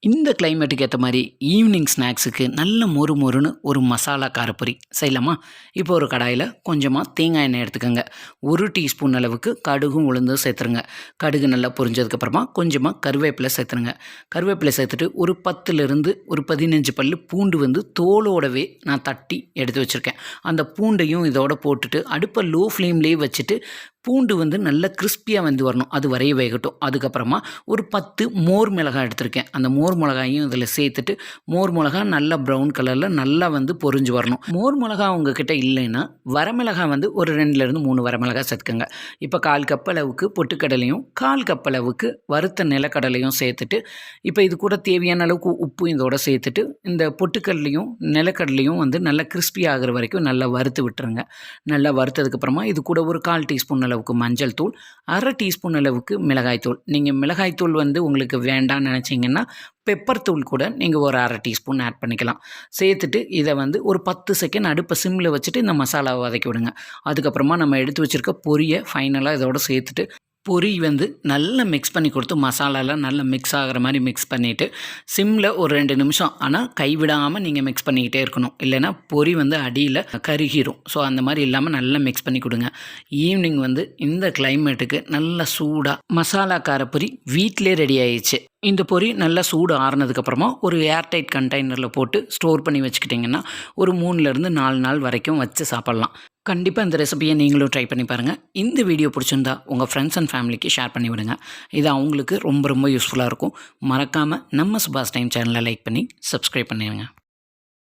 இந்த கிளைமேட்டுக்கு ஏற்ற மாதிரி ஈவினிங் ஸ்நாக்ஸுக்கு நல்ல மொறு மொறுன்னு ஒரு மசாலா காரப்பொரி செய்யலாமா? இப்போ ஒரு கடாயில் கொஞ்சமாக தேங்காய் எண்ணெய் எடுத்துக்கோங்க. 1 டீஸ்பூன் அளவுக்கு கடுகும் உளுந்தும் சேர்த்துருங்க. கடுகு நல்லா பொரிஞ்சதுக்கப்புறமா கொஞ்சமாக கருவேப்பிலை சேர்த்துருங்க. கருவேப்பிலை சேர்த்துட்டு ஒரு 10லேருந்து ஒரு 15 பல்லு பூண்டு வந்து தோலோடவே நான் தட்டி எடுத்து வச்சுருக்கேன். அந்த பூண்டையும் இதோட போட்டுட்டு அடுப்பை லோ ஃப்ளேம்லேயே வச்சுட்டு பூண்டு வந்து நல்ல கிறிஸ்பியாக வந்து வரணும். அது வரைய வேகட்டும். அதுக்கப்புறமா ஒரு 10 மோர் மிளகாய் எடுத்திருக்கேன். அந்த மோர் மிளகாயும் இதில் சேர்த்துட்டு மோர் மிளகாய் நல்லா ப்ரௌன் கலரில் நல்லா வந்து பொரிஞ்சு வரணும். மோர் மிளகாய் உங்ககிட்ட இல்லைன்னா வரமிளகாய் வந்து ஒரு 2லேருந்து 3 வரமிளகாய் சேர்த்துக்கோங்க. இப்போ 1/4 கப் அளவுக்கு பொட்டுக்கடலையும் 1/4 கப் அளவுக்கு வறுத்த நிலக்கடலையும் சேர்த்துட்டு இப்போ இது கூட தேவையான அளவுக்கு உப்பும் இதோட சேர்த்துட்டு இந்த பொட்டுக்கடலையும் நிலக்கடலையும் வந்து நல்லா கிறிஸ்பி ஆகிற வரைக்கும் நல்லா வறுத்து விட்டுருங்க. நல்லா வறுத்ததுக்கப்புறமா இது கூட ஒரு 1/4 டீஸ்பூன் அளவுக்கு மஞ்சள் தூள், 1/2 டீஸ்பூன் அளவுக்கு மிளகாய்த்தூள். நீங்கள் மிளகாய்த்தூள் வந்து உங்களுக்கு வேண்டாம்னு நினச்சிங்கன்னா பெப்பர் தூள் கூட நீங்கள் ஒரு 1/2 டீஸ்பூன் ஆட் பண்ணிக்கலாம். சேர்த்துட்டு இதை வந்து ஒரு 10 செகண்ட் அடுப்பை சிம்மில் வச்சுட்டு இந்த மசாலாவை வதக்கி விடுங்க. அதுக்கப்புறமா நம்ம எடுத்து வச்சுருக்க பொரியை ஃபைனலாக இதோட சேர்த்துட்டு பொரி வந்து நல்லா மிக்ஸ் பண்ணி கொடுத்து மசாலாலாம் நல்லா மிக்ஸ் ஆகிற மாதிரி மிக்ஸ் பண்ணிவிட்டு சிம்மில் ஒரு 2 நிமிஷம் ஆனால் கைவிடாமல் நீங்கள் மிக்ஸ் பண்ணிக்கிட்டே இருக்கணும். இல்லைன்னா பொரி வந்து அடியில் கருகிரும். ஸோ அந்த மாதிரி இல்லாமல் நல்லா மிக்ஸ் பண்ணி கொடுங்க. ஈவினிங் வந்து இந்த கிளைமேட்டுக்கு நல்லா சூடாக மசாலா காரப்பொரி வீட்டிலே ரெடி ஆயிடுச்சு. இந்த பொரி நல்லா சூடு ஆறுனதுக்கப்புறமா ஒரு ஏர்டைட் கண்டெய்னரில் போட்டு ஸ்டோர் பண்ணி வச்சுக்கிட்டிங்கன்னா ஒரு 3லேருந்து 4 நாள் வரைக்கும் வச்சு சாப்பிட்லாம். கண்டிப்பாக இந்த ரெசிபியை நீங்களும் ட்ரை பண்ணி பாருங்கள். இந்த வீடியோ பிடிச்சிருந்தா உங்கள் ஃப்ரெண்ட்ஸ் அண்ட் ஃபேமிலிக்கு ஷேர் பண்ணி விடுங்க. இது அவங்களுக்கு ரொம்ப ரொம்ப யூஸ்ஃபுல்லாக இருக்கும். மறக்காமல் நம்ம சுபாஷ் டைம் சேனலை லைக் பண்ணி சப்ஸ்கிரைப் பண்ணிடுங்க.